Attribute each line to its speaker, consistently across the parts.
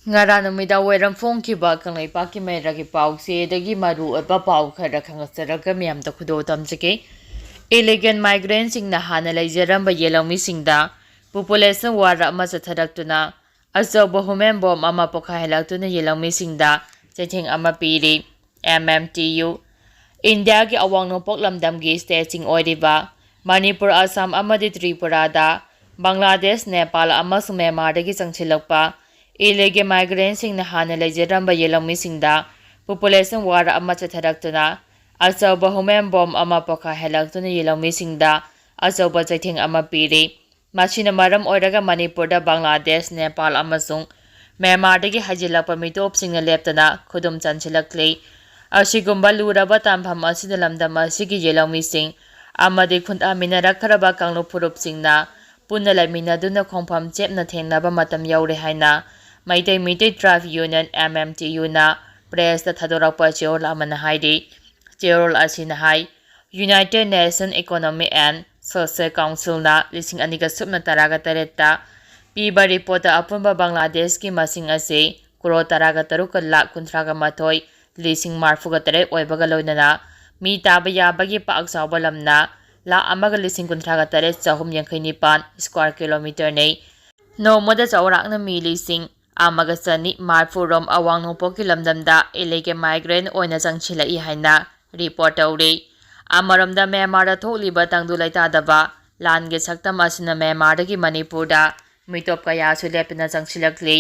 Speaker 1: Ngara numida weram phone ki ba kangai pa ki mai ra ki pau se dagi maru ba pau khara khangasara ka miyam ta khudo tam chike illegal migrants sing na hana laijaram ba yelami sing da population wara ma chatharak aso bohumen bom ama pokha helak tuna yelami sing da chetheng ama piri mmtu India ki awang no poklam dam gi state sing oiriba Manipur Assam amadi Tripura da Bangladesh Nepal amasung Myanmar da ki changchilakpa illegal migrants sing na hana laijaramba yelami sing da population wara ama chatharak Achauba humen bom ama pokha helak tuna yelami sing da achauba chaitheng ama piri Machina maram oiraga Manipur da Bangladesh Nepal amasung Myanmar dagi hajilakpa mitop sing na leptana khudum chanchilakle asigumba luraba tampham asida lamdam asigi yelami sing amadi khunta minarak kharaba kanglu phurup sing na punna lamina duna khongpham chepna thengnaba matam yaure haina Maitai Traffic Union MMTU na press da thadorakpa cheol amana haidi cheol asina hai United Nations Economic and Social Council na lising aniga subna taraga taretta piba report apunba Bangladesh ki masing ase kuro taraga taruk lakh kunthraga mathoi lising marfuga tare oibaga loinana mi taba yabagi pa aksawba lamna la amaga lising kunthraga tare chahum yankhainipan square kilometer nei no moda chawrakna mi lising amaga chani marfurom awang nongpoki lamdamda illegal migrant oina changchilai haina report tawri amaramda Myanmar da thokliba tangdu laitadaba lange saktam asina Myanmar dagi Manipur da mitop kaya su lepna changchilakle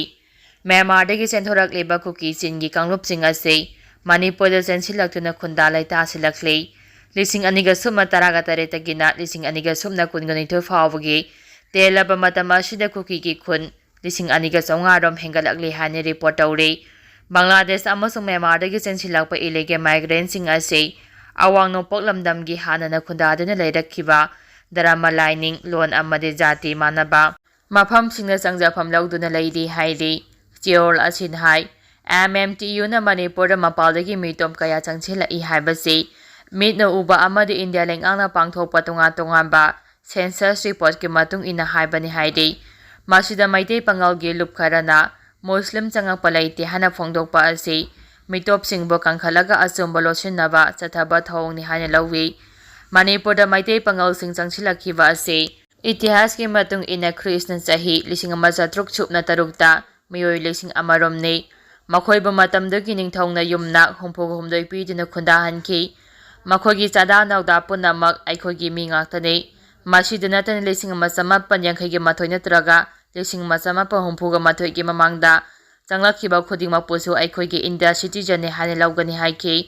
Speaker 1: Myanmar dagi chenthorakliba Kuki chingi kanglup sing ase Manipur da chenchilaktuna khunda laita silakle lising aniga summa taraga tareta gina lising aniga sumna kunganito fawagi telaba matama sida Kuki ki khun lising aniga chongarom hengalakle hani report tawri Bangladesh amasung Myanmar dagi chenchilakpa illegal migrants sing ase awang no poklamdam gi hanana khundaduna leirakhiba drama lining lon amade jati manaba mafam singna changjafam lauduna leidi haidi cheol asin hai MMTU na Manipur da mapaldagi mitom kaya changchila I haibasi mitna uba amade India lengangna pangthokpa tonga ba census report ki matung ina haibani haidi masida maitei pangal gi lupkharana Muslim changak palaiti hana phongdokpa ase mitop singbo kangkhalaga achumba losinaba chathaba thong ni hana lawi Manipur da maitei pangal sing changchilakhiba ase itihas ki matung ina Krishna chahi lising ama chatruk chupna tarukta miyoi lising amarom nei makhoiba matamdagi ningthongna yumna humphogumdoi pidina khunda hanki makhogi chada nauda punamak aikhogi mi ngaktane masidana tan lising ama chamapan yangkhai gi mathoi natraga lising ama chamapan humpuga mathoi gi mamangda changlakhiba khudingma pusu aikhogi India citizen ne hane laugani haiki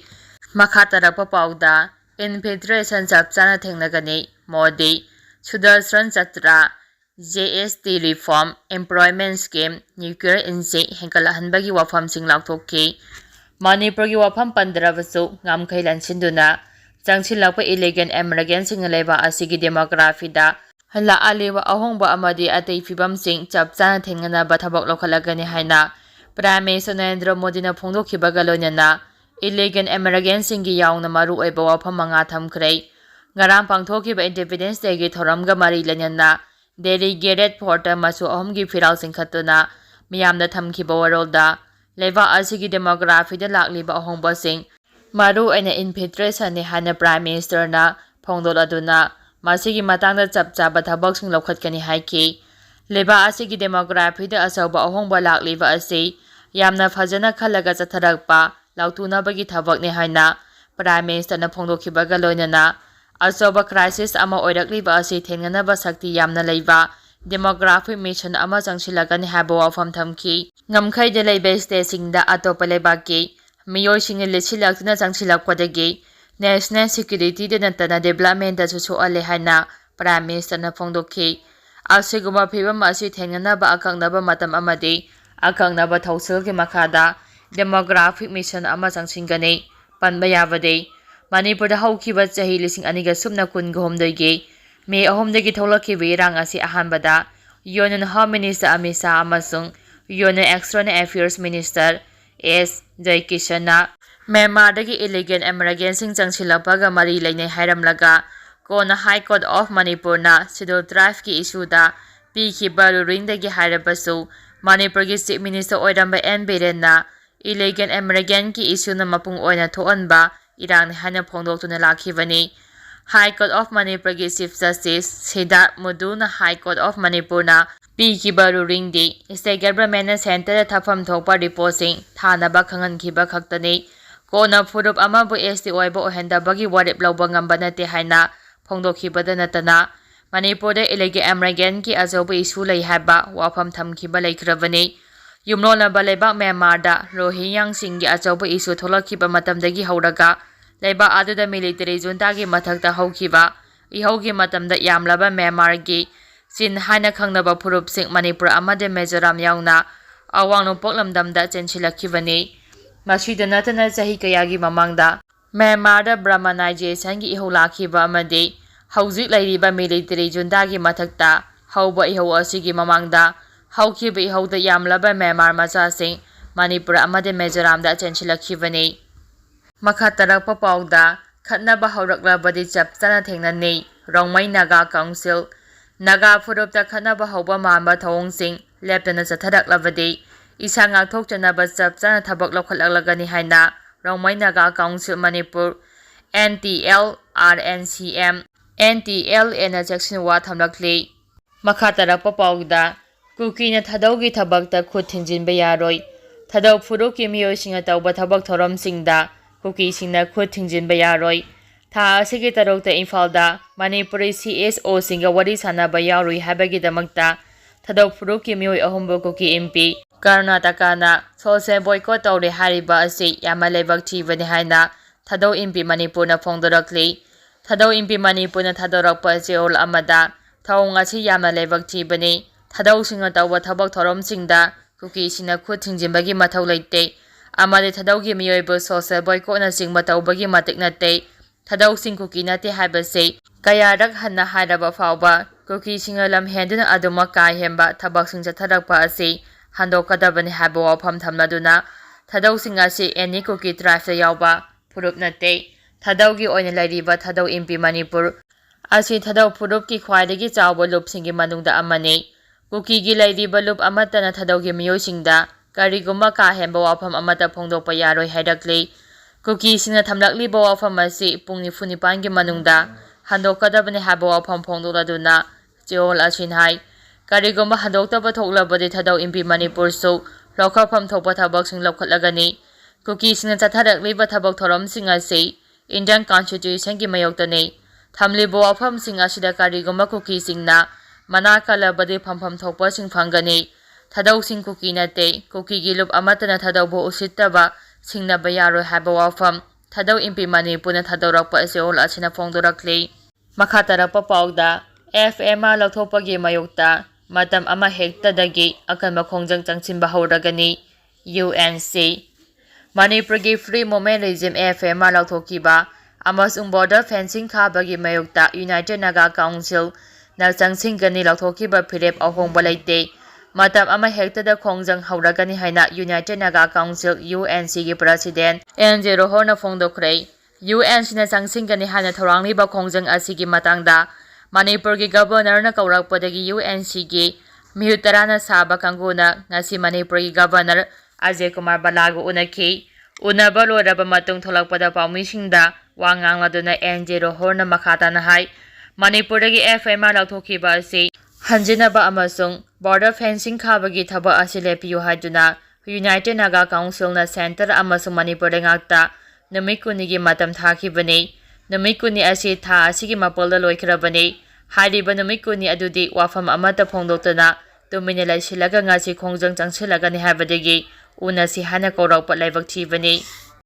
Speaker 1: makha tarapa pauda infiltration chapchana thengnagani modi sudarshan chatra JST reform employment scheme nuclear engine henkalahanbagi wafam sing laukthokki Manipur gi wafam pandrabasu ngamkhai lansinduna changchilakpa illegal immigrants sing leba asigi demography da hala alewa ahongba amadi atei fibam sing chapchana thengana ba thabak lokhalagani haina Prime Minister Narendra Modi na phongdokhibaga loinana illegal immigrants singi yaungna maru oiba wafam manga thamkhre ngarang pangthokhiba Independence Day gi thoramga mari lanana delegated porta masu ahomgi firal singkhatuna miyamda thamkhiba warolda leva asigi demography da lakliba ahongba sing maru aina infiltration ne hana Prime Minister na phongdol aduna masigi matangda chapchaba thabak sing lokhatkani haiki leba asigi demography da asauba ahongba lakliba ase yamna phajana khalaga chatharakpa lautuna bagi thabak ne haina Prime Minister na phongdokhibaga loinana asauba crisis ama oirakliba ase thengana ba sakti yamna leiba demographic mission ama changchilagani haba wafam thamki ngamkhai de leiba state singda atopa lebaki miyoi singe lechilaktuna changchilakwadagi national security de natana development da chu ale haina Prime Minister na phongdokhi asiguma phibam asi thengana ba akangna ba matam amadi akangna ba thausil ki makhada demographic mission ama changsingani panba yabade Manipur da haukiba chahi lising aniga subna kun gomdoigi me ahomdagi tholaki wirang asi ahanbada Union Home Minister Amisa amasung Union External Affairs Minister S Jaikishana Myanmar dagi illegal immigrants sing changchilapaga mari lainai hairamlaga kona High Court of Manipur na scheduled tribe ki issue da pikhiba ruling dagi hairabasu Manipurgi Chief Minister oiramba N Birenna illegal immigrant ki issue na mapung oina thoanba irang hana phongdoktuna lakhibani. High Court of Manipur ki Chief Justice Siddharth Mudu na High Court of Manipur na pikiba ruling di state government na center da thafam thokpa reporting thanaba khangankhiba khaktani kona furup amabu ST oiba ohendabagi warip lawba ngamba nate haina phongdokhibada natana Manipur da illegal immigrant ki azoba issue lei haba wafam thamkhiba leikrabani. Yumlona baleba Myanmar da Rohingya singgi azoba issue tholakhiba matamdagi hauraga leiba aduda military junta gi mathakta haukiba ihaugi matamda yamlaba Myanmar gi sin haina khangnaba phurup sing Manipur amade Mizoram yauna awang nopok lamdamda chenchilakibani. Masida natana chahi kayagi mamangda Myanmar da Brahmanization gi iholakiba amade hauzik lairiba military junta gi mathakta hauba ihau asigi mamangda haukiba ihauda yamlaba Myanmar macha sing Manipur amade Mizoram da chenchilakibani. Makatarakpa pauda khatnaba hauраklabadi chapchana thengnani Rongmai Naga Council Naga phurupta khatnaba hauba manba thawngsing leptana chatharaklabadi isa ngakthokchanaba chapchana thabak lokhatlagani haina Rongmai Naga Council Manipur NTL RNCM NTL na chaksinwa thamlakli. Makatarakpa pauda Kuki na thadaugi thabakta khut thinjinba yaroi thadau phurupki miyoisinga tawba thabak thoramsingda Kuki singna khut thinjinba yaroi tha asigi tarokta Imphal Manipuri CSO singa wari sanaba yaroi habagi damakta thadau phurupki miyoi ahumbu Kuki MP Karnataka na social boycott tawre hariba asi yama lebak thibani haina thadau MP Manipur na phongdorakli. Thadau MP Manipur na thadorakpa jeol amada thawng asi yama lebak thibani thadau singa tawba thabak thoramsingda Kuki singna khut thinjinbagi mathau leite amade thadaugi miyoibu social boycott na singba tawbagi matik nate thadau sing Kuki nate haibase kayarak hanna hairaba fawba Kuki singa lam henduna aduma kai hemba thabak sing chatharakpa asi handokadabani haiba wafam thamladuna thadau sing asi any Kuki tribe da yawba phurup nate thadaugi oina lairiba thadau MP Manipur asi thadau phurupki khwaidagi chawba lup singi manungda amane. Kuki gi lairiba lup amatana thadaugi miyoisingda kariguma ka hemba wafam amata phongdokpa yaroi hairakli. Kuki singna thamlakliba wafam asi pung 9 gi manungda handokadabani haiba wafam phongdokladuna jeol asin hai kariguma handoktaba thoklabadi thadau MP Manipur su lokhafam thokpa thabak sing lokhatlagani. Kuki singna chatharakliba thabak thoramsing asi Indian Constitution gi mayoktani thamliba wafam sing asida kariguma Kuki singna manakalabadi phampham thokpa sing phangani thadau sing Kuki nate Kuki gi lup amatana thadau bo usittaba singnaba yaroi haiba wafam thadau MP Manipur na thadaurakpa jeol asina phongdorakli. Makatarakpa pauda FMR lathopagi mayokta matam ama hektadagi akanba khongjang changchinba hauragani. UNC Manipurgi Free Movement Regime FMR lathokiba amasung border fencing khabagi mayokta United Naga Council na changsinggani lathokiba phirep ahongba leite matam ama hektada khongjang hauragani haina United Naga Council UNC gi President N.J. Rohor na phongdokhrei. UNC na changsinggani haina thorangniba khongjang asigi matangda Manipur gi Governor na kaurakpadagi UNC gi mihutara na saba kanguna ngasi Manipur gi Governor Ajay Kumar Balagu unaki unaba loiraba matung tholakpada paumisingda wa ngangladuna N.J. Rohor na makhata na hai Manipurdagi FMR lauthokiba asi hanjinaba amasung border fencing khabagi thaba asi lepiyu haiduna United Naga Council na center amasung Manipurda ngakta numit 2 gi matam thakibani. Numit 2 asi tha asigi mapolda loikrabani hariba numit 2 adudi wafam amata phongdoktana tumina laisilaga ngasi khongjang changsilagani habadagi unasi hana kaurakpa laibak thibani.